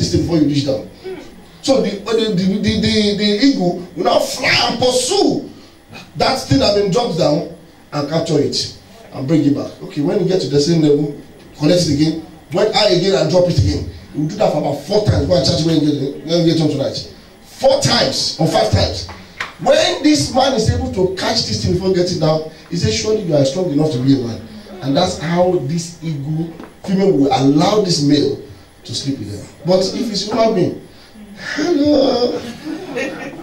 this thing before you reach down. So the eagle will now fly and pursue that thing that been dropped down and capture it and bring it back. Okay, when you get to the same level, collect it again, went high again and drop it again. You will do that for about 4 times. Go and charge when you get home tonight. 4 times or 5 times. When this man is able to catch this thing before getting down, he says, surely you are strong enough to be a man. And that's how this eagle female will allow this male to sleep with her. But if it's human being, hello,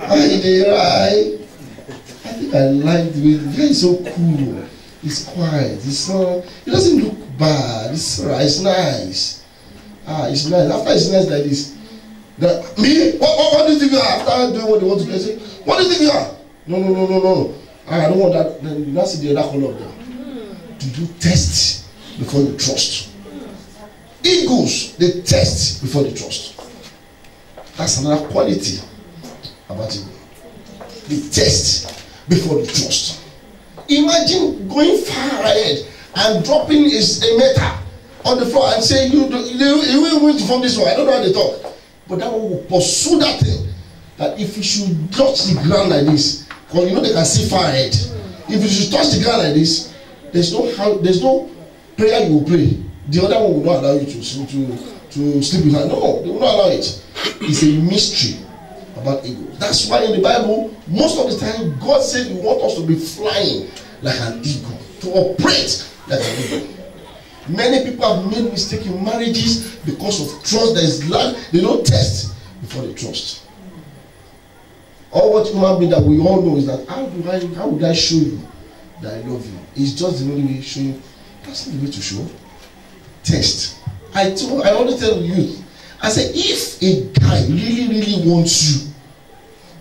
how you doing? I think I like the way the guy is so cool. He's quiet. He doesn't look bad. It's alright. It's nice. It's nice. After it's nice like this, me? What do you think you are? After doing what they want to do, I say, what do you think you are? No. I don't want that. Then you not see the other color of them. Do you test before you trust? Eagles, they test before they trust. That's another quality about eagle. They test before they trust. Imagine going far ahead and dropping a metal on the floor and saying, you will win from this one. I don't know how they talk. But that one will pursue that thing. That if you should touch the ground like this, because you know they can see far ahead. If you should touch the ground like this, there's no prayer you will pray. The other one will not allow you to sleep with her. No, they will not allow it. It's a mystery about eagles. That's why in the Bible, most of the time, God said He wants us to be flying like an eagle, to operate like an eagle. Many people have made mistakes in marriages because of trust that is lack. They don't test before they trust. All what human being that we all know is that how would I show you that I love you? It's just the only way showing. That's not the way to show. Test. I always tell youth, I say, if a guy really wants you,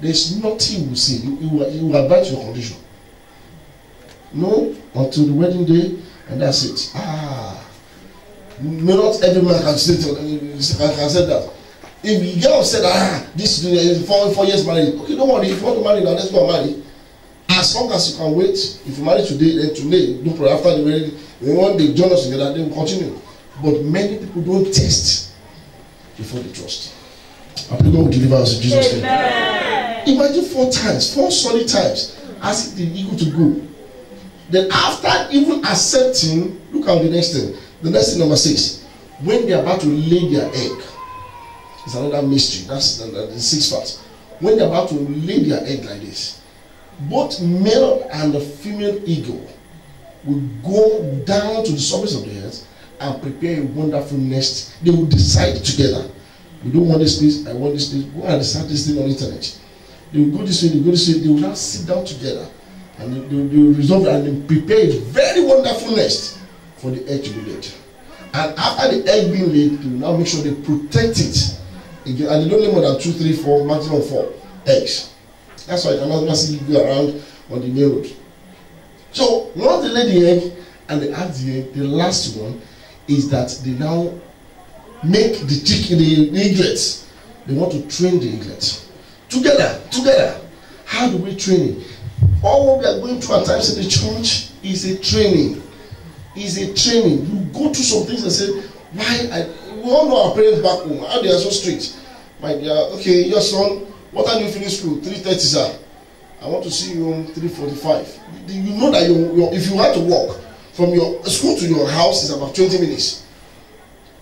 there's nothing he will say. He will abide your condition. No, until the wedding day, and that's it. Not every man can say that. If the girl said, this is 4 years married, okay, don't worry. If you want to marry now, let's go and marry. As long as you can wait, if you marry today, then today, no problem. After the wedding, when they join us together, they will continue. But many people don't test before they trust. I pray God will deliver us in Jesus' name. Imagine 4 times, 4 solid times, asking the eagle to go. Then after even accepting, look at the next thing. The next thing, number 6. When they are about to lay their egg, it's another mystery. That's the 6th part. When they are about to lay their egg like this, both male and the female eagle will go down to the surface of the earth and prepare a wonderful nest. They will decide together. You don't want this place, I want this place. Go and decide this thing on the internet. They will go this way, they will go this way. They will now sit down together and they will resolve and they prepare a very wonderful nest for the egg to be laid. And after the egg being laid, they will now make sure they protect it. Again, and they don't lay more than 2, 3, 4, maximum 4 eggs. That's why you cannot see go around on the main road. So once they lay the egg and they add the egg, the last one is that they now make the chicken, the eaglets. They want to train the eaglets together. How do we train it? All we are going through at times in the church is a training. You go through some things and say, we all know our parents back home, how they are so strict. My dear, okay, your son, what time do you finish school? 3:30, sir. I want to see you on 3:45. You know that if you have to walk from your school to your house, it's about 20 minutes.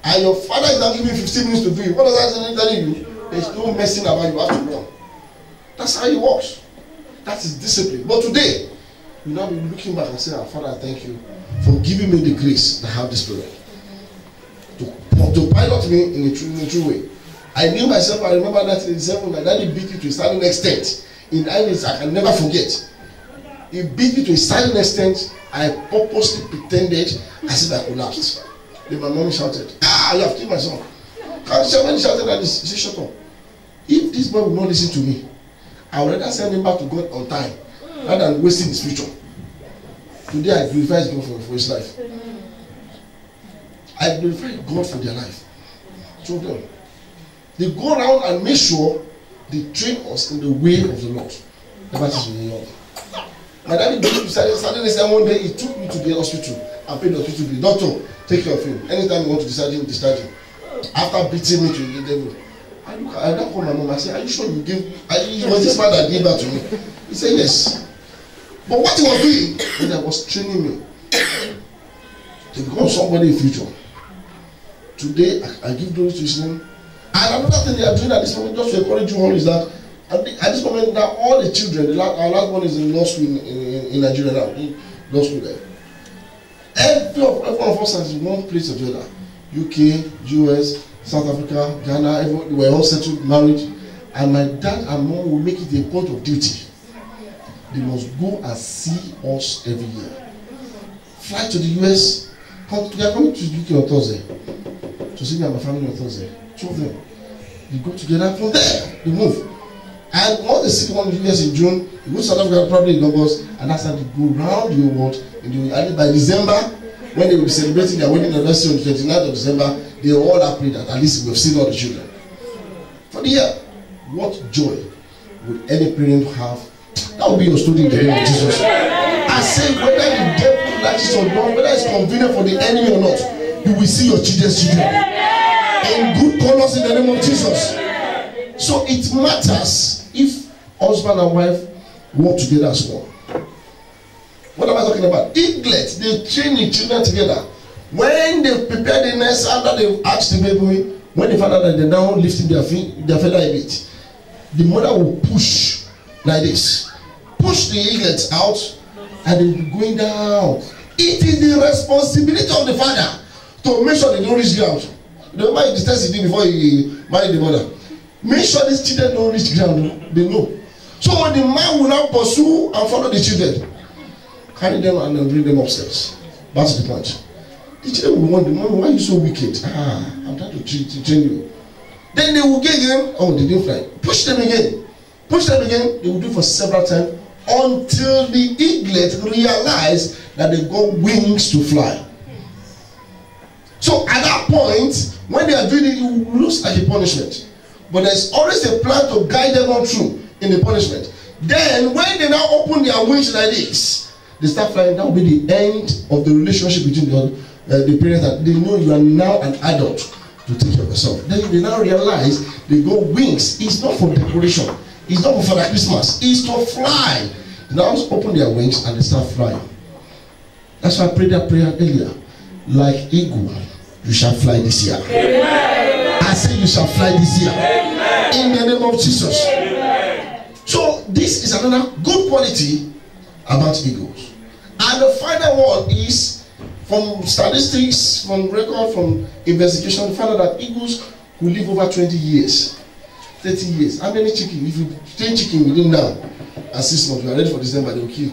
And your father is now giving you 15 minutes to do it. What does that tell you? There's no messing about, you have to run. That's how it works. That is discipline. But today, you now be looking back and say, Father, thank you for giving me the grace to have this spirit. To pilot me in a true way. I knew myself, I remember 1987, my daddy beat me to a certain extent. In Irish, I can never forget. He beat me to a certain extent. I purposely pretended as if I collapsed. Then my mom shouted, you have killed my son. When he shouted like this, he said, shut up. If this boy will not listen to me, I would rather send him back to God on time rather than wasting his future. Today I glorify God for his life. I glorify God for their life. Two of them. They go around and make sure they train us in the way of the Lord. The Bible is really young. My daddy started this one day. He took me to the hospital and paid the hospital bill. Doctor, take care of him. Anytime you want to discharge him, discharge him. after beating me to the devil. I don't call my mom. I said, are you sure you gave? It was this man that gave that to me. He said, yes. But what he was doing is that was training me to become somebody in the future. Today, I give glory to his name. And another thing they are doing at this moment, just to encourage you all, is that at this moment, now all the children, our last one is in law school in Nigeria now, in law school there. Every one of us has one place or the other. UK, US, South Africa, Ghana, we were all settled, married. And my dad and mom will make it a point of duty. They must go and see us every year. Fly to the US. They are coming to the UK on Thursday. To see me and my family on Thursday. 2 of them. They go together. From there, they move. And once they see one in the US in June, they go to South Africa probably in August. And that's how they go around the world. And by December, when they will be celebrating their wedding anniversary on the 29th of December, they are all happy that at least we have seen all the children. For the year, what joy would any parent have? That will be your story in the name of Jesus. I say, whether the devil likes it or not, whether it's convenient for the enemy or not, you will see your children's children in good colors in the name of Jesus. So it matters if husband and wife work together as one. What am I talking about? Eaglets, they train the children together. When they prepare the nest after they hatch the baby, when they find out that they're now lifting their feather a bit, the mother will push like this. Push the eaglets out and they'll be going down. It is the responsibility of the father to make sure they don't reach ground. The man the test he did before he married the mother. Make sure these children don't reach ground. They know. So the man will now pursue and follow the children. Carry them and then bring them upstairs. That's the point. The children will wonder, Mom, why are you so wicked? I'm trying to train you. Then they will get again. Oh, they didn't fly. Push them again. Push them again. They will do it for several times until the eaglet realize that they got wings to fly. So at that point, when they are doing it, it looks like a punishment. But there's always a plan to guide them on through in the punishment. Then when they now open their wings like this, they start flying. That will be the end of the relationship between the parents. That they know you are now an adult to take care of yourself. Then they now realize they go wings. It's not for decoration. It's not for Father Christmas. It's to fly. They now open their wings and they start flying. That's why I prayed that prayer earlier. Like eagle, you shall fly this year. Amen. I say you shall fly this year. Amen. In the name of Jesus. Amen. So this is another good quality about eagles. And the final one is from statistics, from record, from investigation, we found out that eagles will live over 20 years, 30 years. How many chicken? If you train chicken within now and 6 months, you are ready for December, they will kill.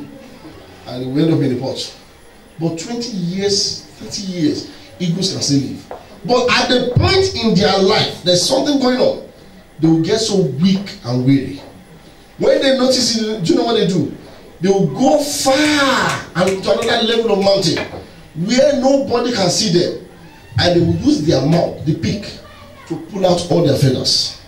And it will end up in the pot. But 20 years, 30 years, eagles can still live. But at the point in their life, there's something going on. They will get so weak and weary. When they notice it, do you know what they do? They will go far and to another level of mountain where nobody can see them, and they will use their mouth, the beak, to pull out all their feathers.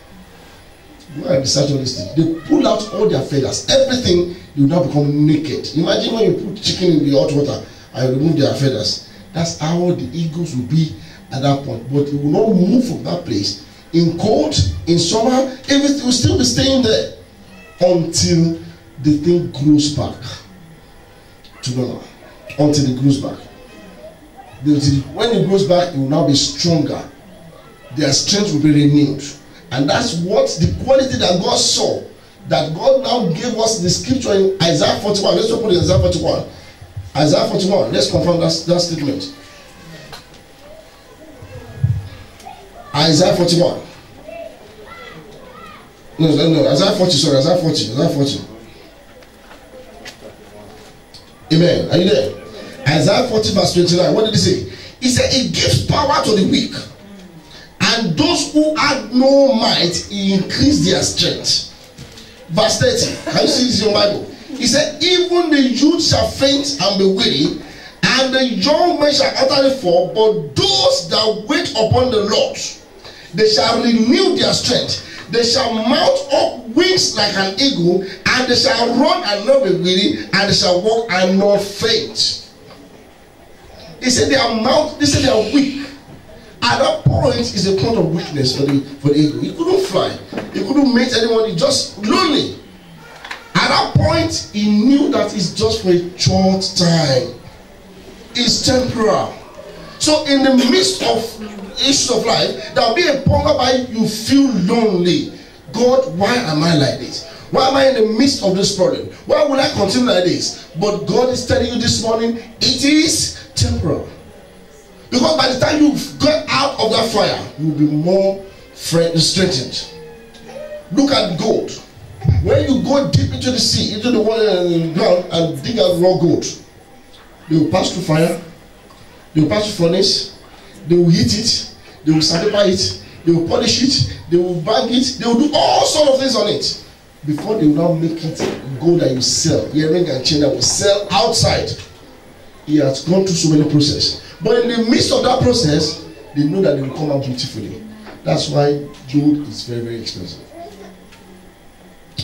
Go and research all this thing. They pull out all their feathers. Everything, they will now become naked. Imagine when you put chicken in the hot water and you remove their feathers. That's how the eagles will be at that point. But it will not move from that place. In cold, in summer, everything will still be staying there until the thing grows back to normal. Until it grows back. When it grows back, it will now be stronger. Their strength will be renewed. And that's what the quality that God saw. That God now gave us the scripture in Isaiah 41. Let's open Isaiah 41. Isaiah 41. Let's confirm that statement. Isaiah 41. No, Isaiah 40, sorry, Isaiah 40. Amen. Are you there? Isaiah 40 verse 29. What did he say? He said, it gives power to the weak. And those who had no might, he increased their strength. Verse 30. Can you see this in your Bible? He said, even the youth shall faint and be weary, and the young men shall utterly fall, but those that wait upon the Lord, they shall renew their strength. They shall mount up wings like an eagle, and they shall run and not be weary, and they shall walk and not faint. He said they are weak. At that point, it's a point of weakness for the eagle. He couldn't fly. He couldn't meet anyone. He just lonely. At that point, he knew that it's just for a short time. It's temporal. So in the midst of issues of life, there will be a point whereby you feel lonely. God, why am I like this? Why am I in the midst of this problem? Why will I continue like this? But God is telling you this morning, it is temporal. Because by the time you get out of that fire, you will be more strengthened. Look at gold. When you go deep into the sea, into the water and the ground, and dig out raw gold, they will pass through fire, they will pass through furnace, they will heat it, they will sanctify it, they will polish it, they will bang it, they will do all sorts of things on it before they will now make it gold that you sell, earring and chain that will sell outside. He has gone through so many processes. But in the midst of that process, they know that they will come out beautifully. That's why gold is very, very expensive.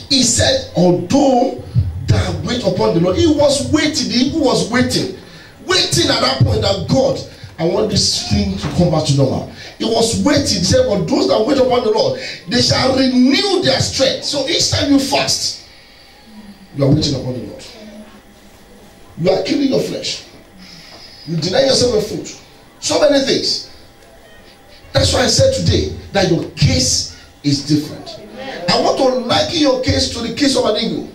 He said, although thou wait upon the Lord, he was waiting, the eagle was waiting at that point that God, I want this thing to come back to normal. He was waiting. He said, for those that wait upon the Lord, they shall renew their strength. So each time you fast, you are waiting upon the Lord. You are killing your flesh. You deny yourself of food. So many things. That's why I said today that your case is different. I want to liken your case to the case of an eagle,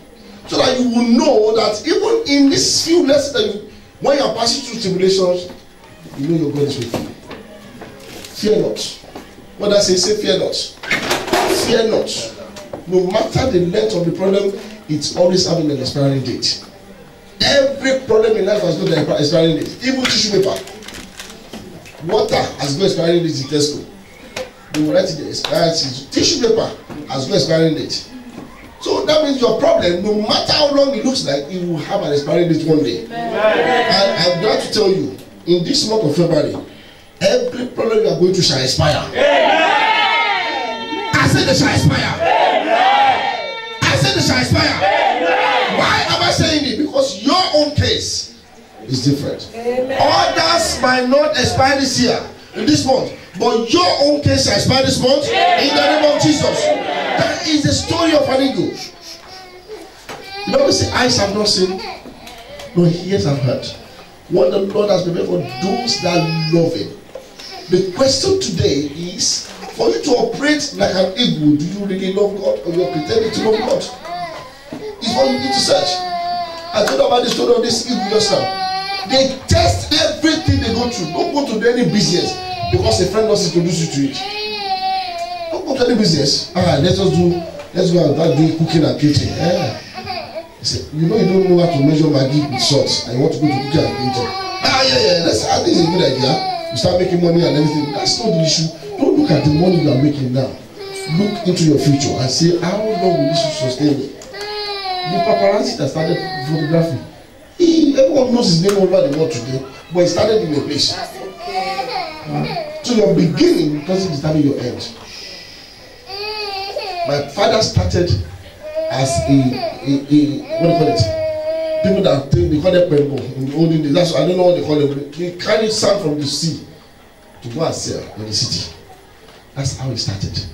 so that you will know that even in this few lessons that when you are passing through tribulations, you know your God is with you. Fear not. What I say fear not. Fear not. No matter the length of the problem, it's always having an expiring date. Every problem in life has got an expiring date. Even tissue paper. Water has got expiring date in Tesco. They will write it the expired tissue paper has got expiring date. So that means your problem, no matter how long it looks like, it will have an expiring date one day. And I'm glad to tell you, in this month of February, every problem you are going to shall expire. I said they shall expire. I said they shall expire. Why am I saying it? Because your own case is different. Others might not expire this year, in this month, but your own case shall expire this month in the name of Jesus. That is the story of an eagle. The Bible says, eyes have not seen, no ears have heard what the Lord has prepared for those that love Him. The question today is, for you to operate like an eagle, do you really love God, or you are pretending to love God? It's what you need to search. I told about the story of this eagle just now. They test everything they go through. Don't go to any business because a friend wants to introduce you to it. Don't go to any business. Let's go and start doing cooking and catering. Say, you know you don't know how to measure Maggi with salt, and you want to go to cooking and catering. I think it's a good idea. You start making money and everything. That's not the issue. Don't look at the money you are making now. Look into your future and say, how long will this sustain me? The paparazzi that started photography, everyone knows his name all over the world today, but he started in a place. So your beginning doesn't determine your end. My father started as a what do you call it? People that think they call them pembo in the olden days. That's I don't know what they call them. They carry sand from the sea to go and sell in the city. That's how it started.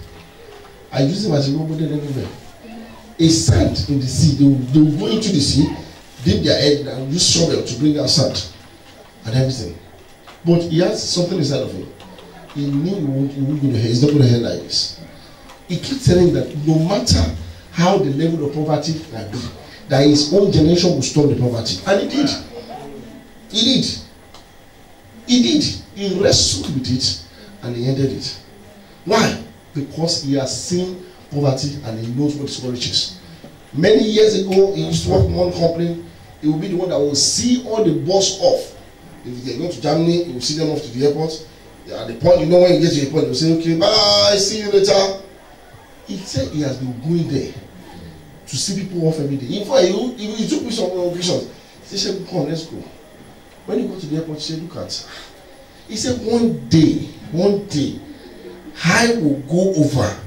I use him as a role model everywhere. A sand in the sea, they will go into the sea, dip their head and use shovel to bring out sand and everything. But he has something inside of him. He knew he won't go to hell. He's not going to hell like this. He keeps telling that no matter how the level of poverty might be, that his own generation will stop the poverty. And he did. He did. He did. He wrestled with it and he ended it. Why? Because he has seen poverty and he knows what is called riches. Many years ago, he used to work in one company. He will be the one that will see all the boss off. If they go to Germany, he will see them off to the airport. At the point, you know, when you get to the airport, he will say, okay, bye, see you later. He said he has been going there to see people off every day. In fact, he took me some occasions. He said, come, let's go. When he got to the airport, he said, look at. He said, one day, I will go over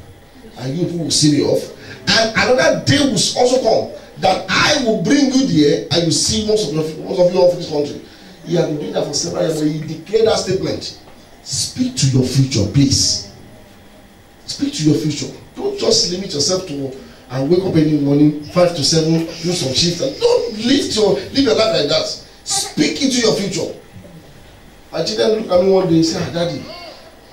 and you people will see me off. And another day will also come that I will bring you there and you see most of you off this country. He had been doing that for several years, but he declared that statement. Speak to your future, please. Speak to your future. Don't just limit yourself to and wake up in the morning 5 to 7, do some shifts, and don't live your life like that. Speak into your future. My children look at me one day and say, Daddy,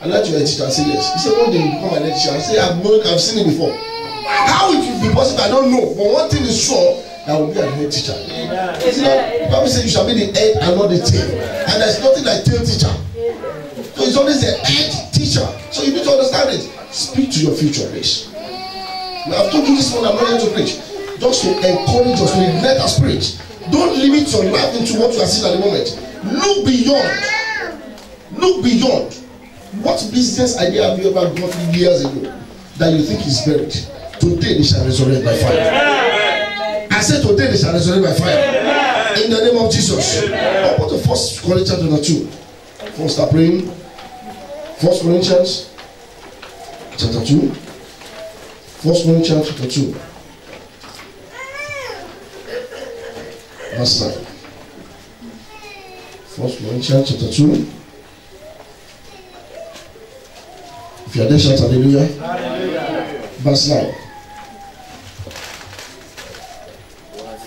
I'd like to be a teacher. I say yes. He said, one day you become a teacher. I say, I've seen it before. How it will be possible, I don't know. But one thing is sure, I will be a head teacher. The Bible says you shall be the head and not the tail. And there's nothing like tail teacher. So it's always the head teacher. So you need to understand it. Speak to your future, please. I've told you this one, I'm not here to preach. Just to encourage us, to ignite our spirit. Don't limit your life into what you are seeing at the moment. Look beyond. Look beyond. What business idea have you ever got years ago that you think is buried? Today they shall resurrect by fire. I said today they shall resurrect by fire. In the name of Jesus. I'll put the 1 Corinthians 2. First start praying. 1 Corinthians chapter 2. 1 Corinthians chapter 2. Verse 9. 1 Corinthians chapter 2. If you are there, shout hallelujah. Hallelujah. Verse 9.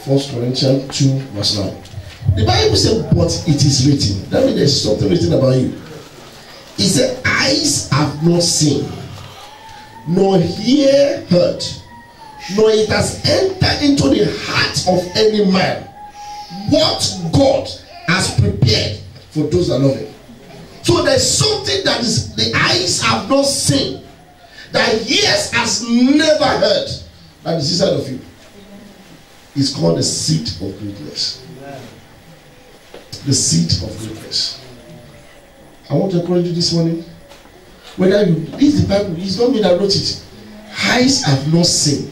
1 Corinthians 2, verse 9. The Bible says, but it is written. That means there's something written about you. It said, eyes have not seen, nor ear heard, nor it has entered into the heart of any man what God has prepared for those that love him. So there's something that is the eyes have not seen, that ears has never heard, that is inside of you. It's called the seed of greatness. The seed of greatness. I want to encourage you this morning. Whether you read the Bible, it's not me that wrote it. Eyes have not seen,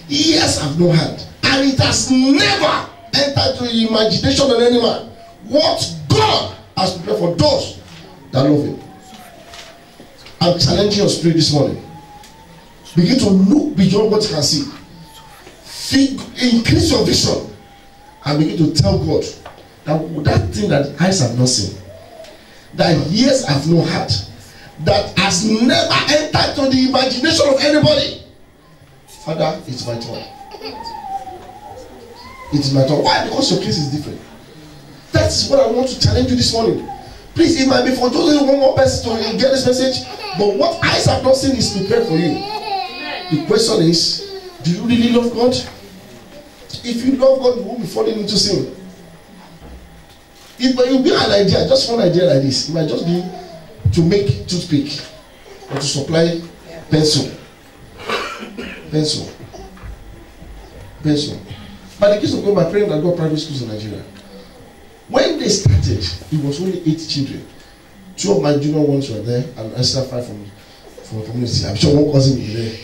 ears have not heard, and it has never entered to the imagination of any man what God has prepared for those that love him. I'm challenging your spirit this morning. Begin to look beyond what you can see. Increase your vision and begin to tell God that thing that eyes have not seen, that ears have not heard, that has never entered to the imagination of anybody. Father, it's my turn. It's my turn. Why? Because your case is different. That's what I want to challenge you this morning. Please, it might be for those who want more person to get this message, but what eyes have not seen is prepared for you. The question is, do you really love God? If you love God, you won't be falling into sin. It will be an idea, just one idea like this. It might just be to make toothpick or to supply pencil. By the case of God, my friend that got private schools in Nigeria. When they started, it was only 8 children. 2 of my junior ones were there, and extra 5 from the community. I'm sure one cousin will be there.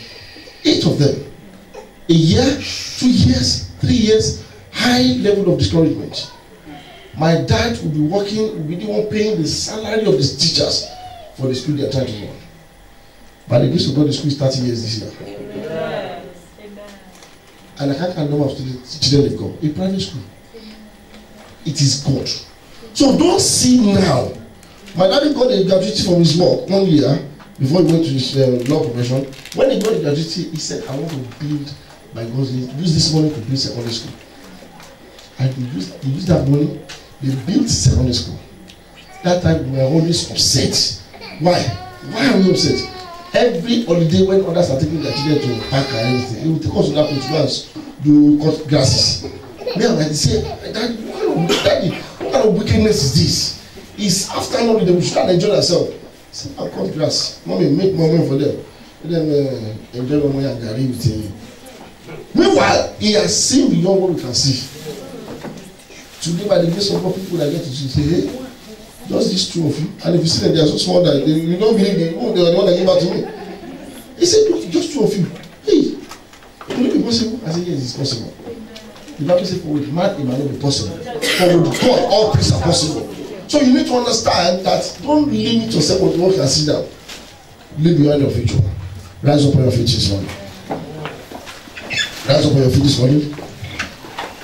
8 of them. A year, 2 years, 3 years, high level of discouragement. My dad will be working, will be the one paying the salary of the teachers for the school they are trying to run. By the grace of God, the school is 30 years this year. Amen. And I can't count the number of children they've got. A private school. It is God. So don't see now. My daddy got a gratuity from his work 1 year before he went to his law profession. When he got the gratuity, he said, I want to build by God's grace, use this money to build secondary school. And he used that money, they built secondary school. That time we were always upset. Why? Why are we upset? Every holiday when others are taking their children to park or anything, they will take us to that place to do cut grasses. Me and my dad say, Daddy, what kind of wickedness is this? It's after holiday, we should not enjoy ourselves. I say, I'll cut grass. Mommy, make more money for them. Let them enjoy money and carry with him. Meanwhile, he has seen beyond what we can see. Today, by the grace of God, people that get to say, hey, just these 2 of you. And if you see that they are so small that you don't believe they are the one that gave back to me. He said, look, just 2 of you. Hey, will it be possible? I said, yes, it's possible. The Bible says, for with man it might not be possible. For with God, all things are possible. So you need to understand that don't limit yourself with what you can see now. Live beyond your future. Rise up on your feet this morning. Rise up on your feet this morning.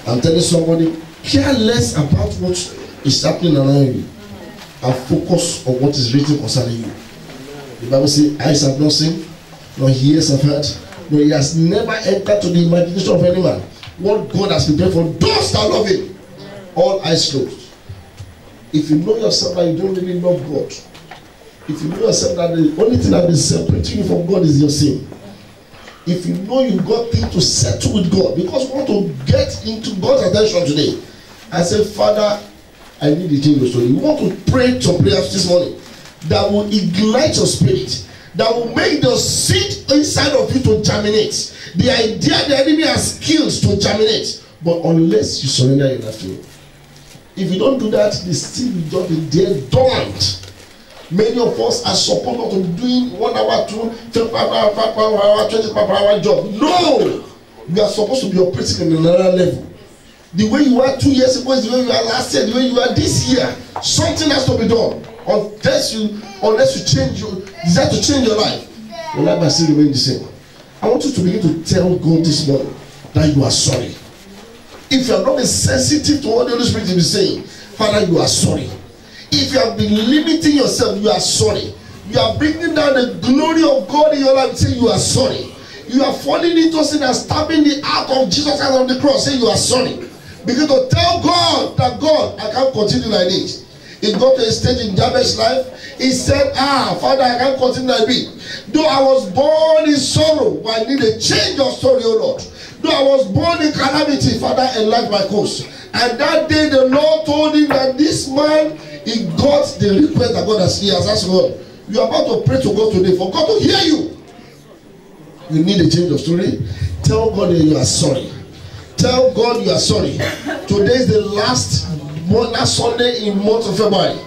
I'm telling somebody, care less about what is happening around you. and focus on what is written concerning you. The Bible says, eyes have not seen, nor ears have heard, nor he has never entered to the imagination of any man what God has prepared for those that love him. All eyes closed. If you know yourself that you don't really love God, if you know yourself that the only thing that is separating you from God is your sin, if you know you've got things to settle with God, because you want to get into God's attention today, I say, Father, I need to change your story. You want to pray some prayers this morning that will ignite your spirit, that will make the seed inside of you to germinate. The idea the enemy has skills to germinate, but unless you surrender your life to him. If you don't do that, the seed will just be there dormant. Many of us are supposed to be doing 1 hour, 2 hour, 5 hour, 25 hour job. No! You are supposed to be operating in another level. The way you were 2 years ago is the way you are last year, the way you are this year. Something has to be done. Unless you change your desire to change your life, your life will still remain the same. I want you to begin to tell God this morning that you are sorry. If you are not sensitive to what the Holy Spirit is saying, Father, you are sorry. If you have been limiting yourself, you are sorry. You are bringing down the glory of God in your life, say you are sorry. You are falling into sin and stabbing the heart of Jesus Christ on the cross, say you are sorry. Begin to tell God that, God, I can't continue like this. He got to a stage in Jabez's life. He said, Father, I can't continue like this. Though I was born in sorrow, but I need a change of story, O Lord. Though I was born in calamity, Father, enlarge my course. And that day the Lord told him that this man, he got the request that God has asked God. You are about to pray to God today for God to hear you. You need a change of story. Tell God that you are sorry. Tell God you are sorry. Today is the last Sunday in month of February.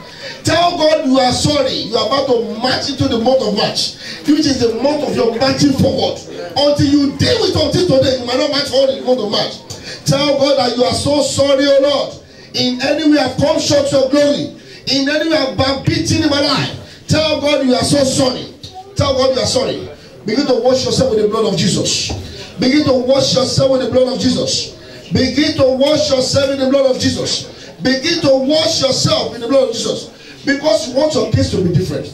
Tell God you are sorry. You are about to march into the month of March, which is the month of your marching forward. Until you deal with until today, you might not march forward in the month of March. Tell God that you are so sorry, O Lord. In any way I've come short of your glory. In any way I've been beaten in my life. Tell God you are so sorry. Tell God you are sorry. Begin to wash yourself with the blood of Jesus. Begin to wash yourself with the blood of Jesus. Begin to wash yourself in the blood of Jesus. Begin to wash yourself in the blood of Jesus. Because you want your case to be different.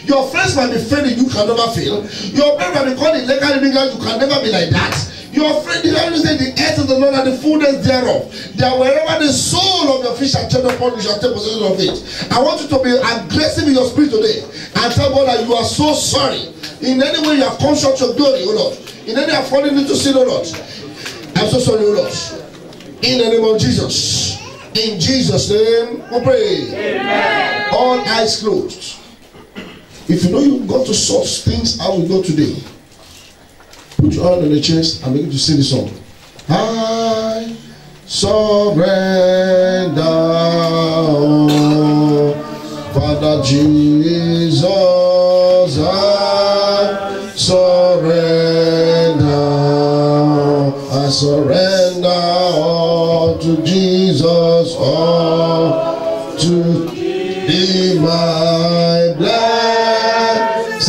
Your friends might be failing, you can never fail. Your friends might be called illegal immigrant, you can never be like that. Your friend, the Bible says the earth of the Lord and the fullness thereof. That wherever the soul of your fish shall tread upon, you shall take possession of it. I want you to be aggressive in your spirit today and tell God that you are so sorry. In any way you have come short of glory, O Lord. In any way you have fallen into sin, O Lord. I'm so sorry, O Lord. In the name of Jesus. In Jesus' name we pray. Amen. All eyes closed. If you know you've got to sort things out with God today, put your hand on the chest and begin to sing the song. I surrender, oh, Father Jesus, I surrender all to Jesus, all to Thee, my blessed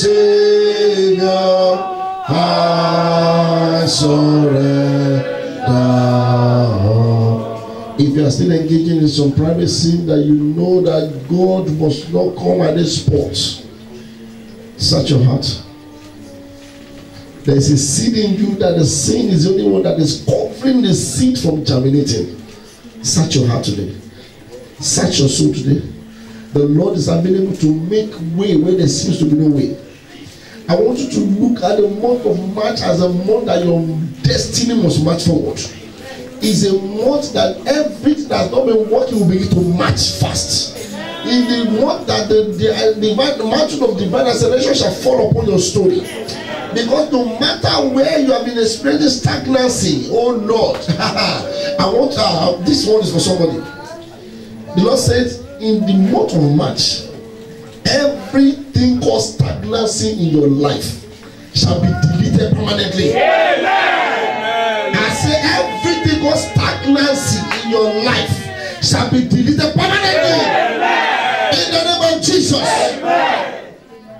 Savior. I surrender. If you are still engaging in some private sin that you know that God must not come at this spot, search your heart. There is a seed in you that the sin is the only one that is covering the seed from germinating. Search your heart today. Search your soul today. The Lord is available to make way where there seems to be no way. I want you to look at the month of March as a month that your destiny must march forward. It's a month that everything that has not been working will begin to march fast. In the month that the mountain of divine acceleration shall fall upon your story. Because no matter where you have been experiencing stagnancy, oh Lord, I want this one is for somebody. The Lord says, in the month of March, everything called stagnancy in your life shall be deleted permanently. Amen. I say everything called stagnancy in your life shall be deleted permanently. Amen. In the name of Jesus. Amen.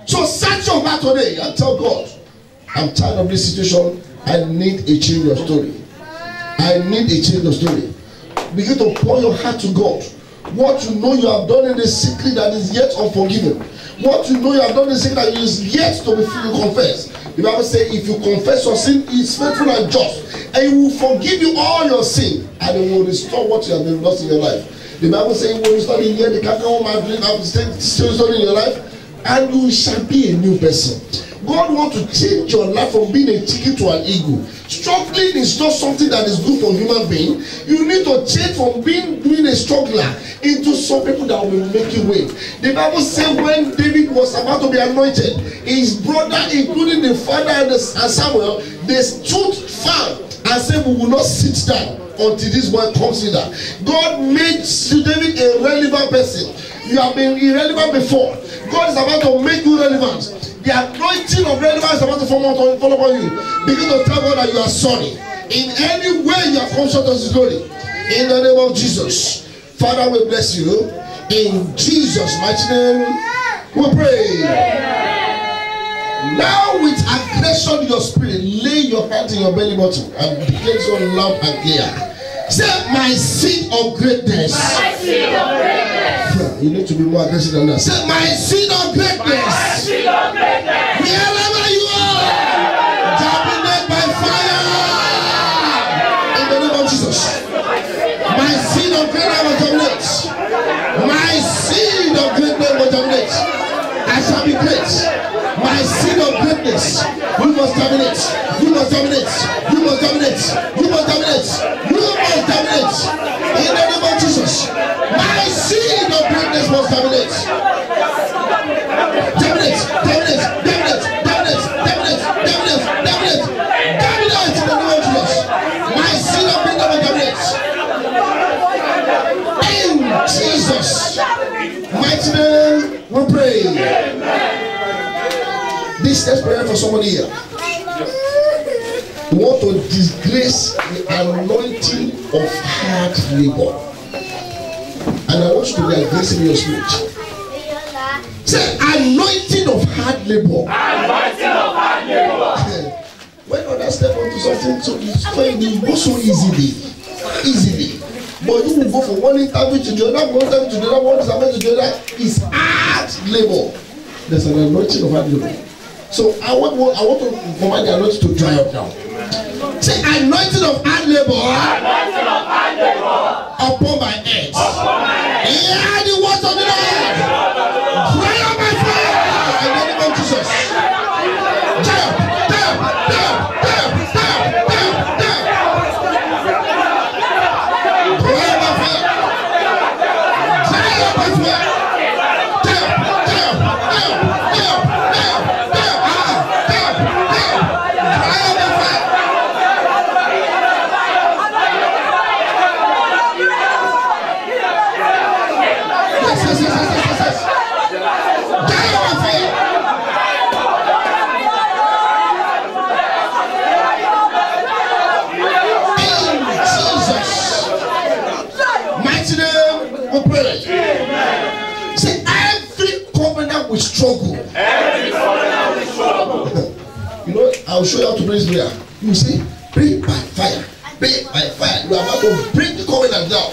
So search your heart today and tell God, I'm tired of this situation. I need a change of story. I need a change of story. Begin to pour your heart to God. What you know you have done in the secret that is yet unforgiven. What you know you have done in the secret that is yet to be confessed. The Bible says, if you confess your sin, he is faithful and just, and he will forgive you all your sin, and he will restore what you have been lost in your life. The Bible says, he will restore the year the canker still in your life, and you shall be a new person. God wants to change your life from being a chicken to an eagle. Struggling is not something that is good for human being. You need to change from being a struggler into some people that will make you win. The Bible says when David was about to be anointed, his brother, including the father and Samuel, they stood firm and said, we will not sit down until this boy comes in. God made David a relevant person. You have been irrelevant before. God is about to make you relevant. The anointing of relevance is about to fall upon you. Begin to tell God that you are sorry. In any way you have come short of His glory. In the name of Jesus. Father, we bless you. In Jesus' mighty name, we pray. Now with aggression in your spirit, lay your hand in your belly button and declare so loud and clear. Say, my seed of greatness. My seed of greatness. You need to be more aggressive than that. Say, my seed of greatness. My seed of greatness. Wherever you are, germinate by fire. In the name of Jesus. My seed of greatness will germinate. My seed of greatness will germinate. I shall be great. My seed of greatness. You must germinate. You must germinate. You must germinate. You must germinate. You must germinate. In the name of Jesus. My seed of greatness must germinate. Germinate. Germinate. Germinate. Germinate. Germinate. Germinate. Germinate. Germinate in the name of Jesus. My seed of greatness will germinate. In Jesus' mighty name we pray. This next prayer for somebody here. You want to disgrace the anointing of hard labor. And I want you to be aggressive in your spirit. Say, anointing of hard labor. Anointing of hard labor. When others step onto something, so you go so easily. But you will go from one interview to the other, one interview to the other, one interview to the other. It's hard labor. There's an anointing of hard labor. So I want to command the anointing to dry up now. Say, anointing of hard labor. Anointing of hard labor. Upon my head. Upon my head. Yeah, the words of the Lord. Dry up my fire. In the name of Jesus. Dry up. Dry up. Dry up. Dry up. Dry up. Dry up. Dry up. Dry up my fire. Dry up my fire. Dry up. Dry up. Dry up. Dry up. Dry up. Struggle. You know, I'll show you how to pray this prayer. You see, pray by fire. Pray by fire. You are about to break the covenant down.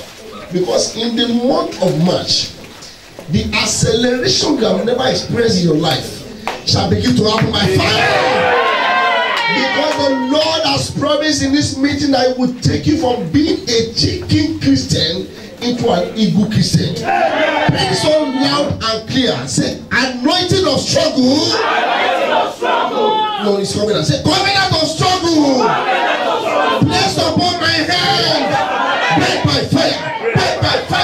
Because in the month of March, the acceleration you have never experienced in your life shall begin to happen by fire. Because the Lord has promised in this meeting that He will take you from being a chicken Christian into an eagle Christian. Pray so loud and clear. Say, anointing of struggle. Anointing of struggle. No, it's coming and say, covenant of struggle. Placed upon my hand. Break by fire. Break by fire.